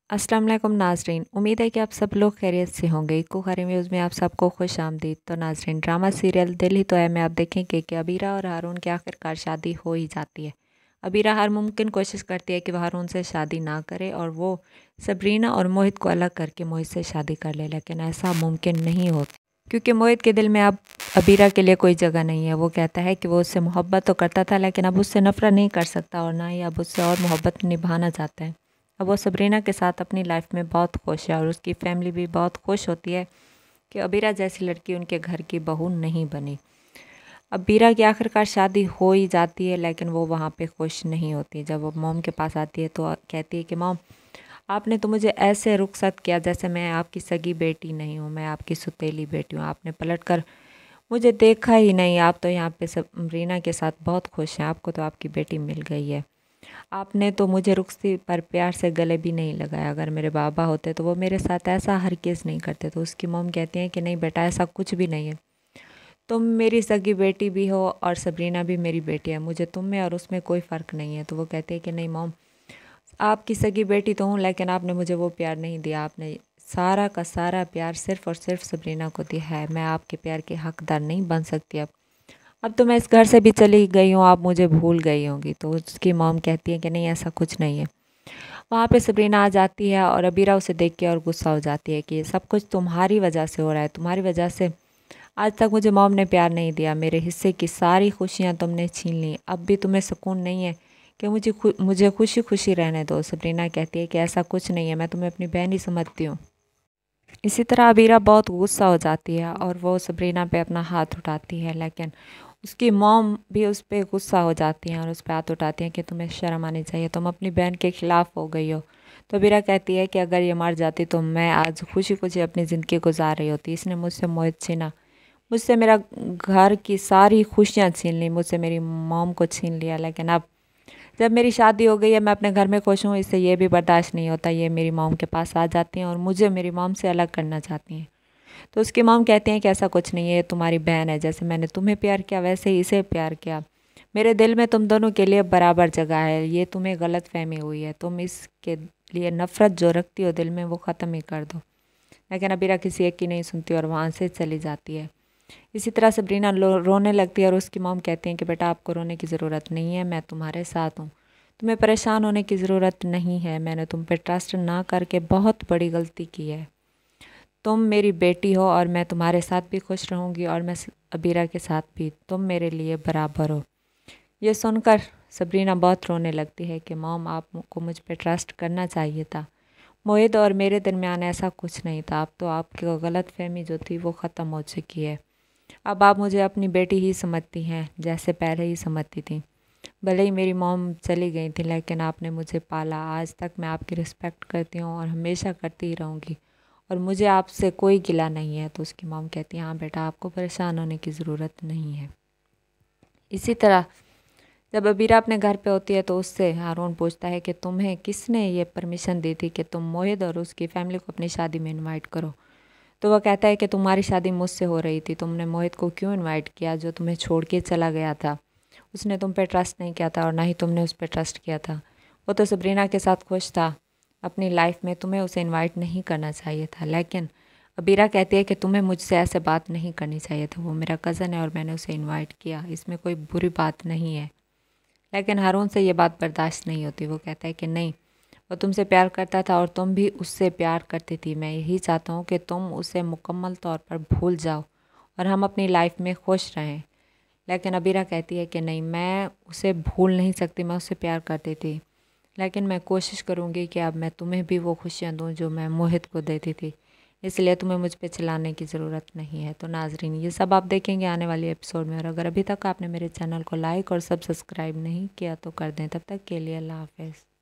अस्सलाम वालेकुम नाजरीन, उम्मीद है कि आप सब लोग खैरियत से होंगे। इक्को खारी न्यूज़ में आप सबको खुश आमदीद। तो नाजरीन, ड्रामा सीरियल दिल ही तो है में आप देखेंगे कि अबीरा और हारून की आखिरकार शादी हो ही जाती है। अबीरा हर मुमकिन कोशिश करती है कि वह हारून से शादी ना करे और वो सबरीना और मोहित को अलग करके मोहित से शादी कर ले, लेकिन ऐसा मुमकिन नहीं होता क्योंकि मोहित के दिल में अब अबीरा के लिए कोई जगह नहीं है। वो कहता है कि वो उससे मोहब्बत तो करता था, लेकिन अब उससे नफरत नहीं कर सकता और ना ही अब उससे और मोहब्बत निभाना चाहता है। अब वो सबरीना के साथ अपनी लाइफ में बहुत खुश है और उसकी फैमिली भी बहुत खुश होती है कि अबीरा जैसी लड़की उनके घर की बहू नहीं बनी। अबीरा की आखिरकार शादी हो ही जाती है, लेकिन वो वहाँ पे खुश नहीं होती। जब वो मॉम के पास आती है तो कहती है कि मॉम, आपने तो मुझे ऐसे रुखसत किया जैसे मैं आपकी सगी बेटी नहीं हूँ, मैं आपकी सुतेली बेटी हूँ। आपने पलटकर मुझे देखा ही नहीं। आप तो यहाँ पे सबरीना के साथ बहुत खुश हैं, आपको तो आपकी बेटी मिल गई है। आपने तो मुझे रुखसी पर प्यार से गले भी नहीं लगाया। अगर मेरे बाबा होते तो वो मेरे साथ ऐसा हरगिज़ नहीं करते। तो उसकी मॉम कहती हैं कि नहीं बेटा, ऐसा कुछ भी नहीं है। तुम मेरी सगी बेटी भी हो और सबरीना भी मेरी बेटी है। मुझे तुम में और उसमें कोई फ़र्क नहीं है। तो वो कहते हैं कि नहीं मॉम, आपकी सगी बेटी तो हूँ, लेकिन आपने मुझे वो प्यार नहीं दिया। आपने सारा का सारा प्यार सिर्फ़ और सिर्फ सबरीना को दिया है। मैं आपके प्यार की हकदार नहीं बन सकती। अब तो मैं इस घर से भी चली गई हूँ, आप मुझे भूल गई होंगी। तो उसकी मॉम कहती है कि नहीं, ऐसा कुछ नहीं है। वहाँ पे सबरीना आ जाती है और अबीरा उसे देख के और गुस्सा हो जाती है कि ये सब कुछ तुम्हारी वजह से हो रहा है। तुम्हारी वजह से आज तक मुझे मॉम ने प्यार नहीं दिया, मेरे हिस्से की सारी खुशियाँ तुमने छीन ली। अब भी तुम्हें सुकून नहीं है कि मुझे खुशी खुशी रहने दो। सबरीना कहती है कि ऐसा कुछ नहीं है, मैं तुम्हें अपनी बहन ही समझती हूँ। इसी तरह अबीरा बहुत गुस्सा हो जाती है और वो सबरीना पे अपना हाथ उठाती है, लेकिन उसकी मॉम भी उस पर गुस्सा हो जाती हैं और उस पर हाथ उठाती हैं कि तुम्हें शर्म आनी चाहिए, तुम अपनी बहन के ख़िलाफ़ हो गई हो। तो अबीरा कहती है कि अगर ये मर जाती तो मैं आज खुशी खुशी अपनी ज़िंदगी गुजार रही होती। इसने मुझसे मोहित छीना, मुझसे मेरा घर की सारी खुशियाँ छीन ली, मुझसे मेरी मॉम को छीन लिया। लेकिन अब जब मेरी शादी हो गई है, मैं अपने घर में खुश हूँ, इससे ये भी बर्दाश्त नहीं होता। ये मेरी मॉम के पास आ जाती हैं और मुझे मेरी मॉम से अलग करना चाहती हैं। तो उसकी मॉम कहती हैं कि ऐसा कुछ नहीं है, ये तुम्हारी बहन है। जैसे मैंने तुम्हें प्यार किया वैसे ही इसे प्यार किया। मेरे दिल में तुम दोनों के लिए बराबर जगह है। ये तुम्हें गलत फहमी हुई है। तुम इसके लिए नफ़रत जो रखती हो दिल में वो ख़त्म ही कर दो। लेकिन अबीरा किसी एक की नहीं सुनती और वहाँ से चली जाती है। इसी तरह सबरीना रोने लगती है और उसकी मॉम कहती हैं कि बेटा, आपको रोने की ज़रूरत नहीं है, मैं तुम्हारे साथ हूँ। तुम्हें परेशान होने की ज़रूरत नहीं है। मैंने तुम पे ट्रस्ट ना करके बहुत बड़ी गलती की है। तुम मेरी बेटी हो और मैं तुम्हारे साथ भी खुश रहूँगी और मैं अबीरा के साथ भी। तुम मेरे लिए बराबर हो। ये सुनकर सबरीना बहुत रोने लगती है कि मॉम, आपको मुझ पे ट्रस्ट करना चाहिए था। मोहित और मेरे दरमियान ऐसा कुछ नहीं था। अब तो आपकी गलत फहमी जो थी वो ख़त्म हो चुकी है। अब आप मुझे अपनी बेटी ही समझती हैं, जैसे पहले ही समझती थी। भले ही मेरी मॉम चली गई थी, लेकिन आपने मुझे पाला। आज तक मैं आपकी रिस्पेक्ट करती हूँ और हमेशा करती ही रहूँगी और मुझे आपसे कोई गिला नहीं है। तो उसकी मॉम कहती है, हाँ बेटा, आपको परेशान होने की ज़रूरत नहीं है। इसी तरह जब अबीरा अपने घर पे होती है तो उससे हारून पूछता है कि तुम्हें किसने ये परमिशन दी थी कि तुम मोहित और उसकी फैमिली को अपनी शादी में इनवाइट करो। तो वह कहता है कि तुम्हारी शादी मुझसे हो रही थी, तुमने मोहित को क्यों इनवाइट किया जो तुम्हें छोड़ के चला गया था। उसने तुम पे ट्रस्ट नहीं किया था और ना ही तुमने उस पर ट्रस्ट किया था। वो तो सबरीना के साथ खुश था अपनी लाइफ में, तुम्हें उसे इनवाइट नहीं करना चाहिए था। लेकिन अबीरा कहती है कि तुम्हें मुझसे ऐसे बात नहीं करनी चाहिए था। वो मेरा कज़न है और मैंने उसे इनवाइट किया, इसमें कोई बुरी बात नहीं है। लेकिन हारून से ये बात बर्दाश्त नहीं होती। वो कहता है कि नहीं, वो तुमसे प्यार करता था और तुम भी उससे प्यार करती थी। मैं यही चाहता हूँ कि तुम उसे मुकम्मल तौर पर भूल जाओ और हम अपनी लाइफ में खुश रहें। लेकिन अबीरा कहती है कि नहीं, मैं उसे भूल नहीं सकती, मैं उससे प्यार करती थी। लेकिन मैं कोशिश करूँगी कि अब मैं तुम्हें भी वो खुशियाँ दूँ जो मैं मोहित को देती थी। इसलिए तुम्हें मुझ पे चिल्लाने की ज़रूरत नहीं है। तो नाजरीन, ये सब आप देखेंगे आने वाली एपिसोड में। और अगर अभी तक आपने मेरे चैनल को लाइक और सब्सक्राइब नहीं किया तो कर दें। तब तक के लिए अल्लाह हाफ़िज़।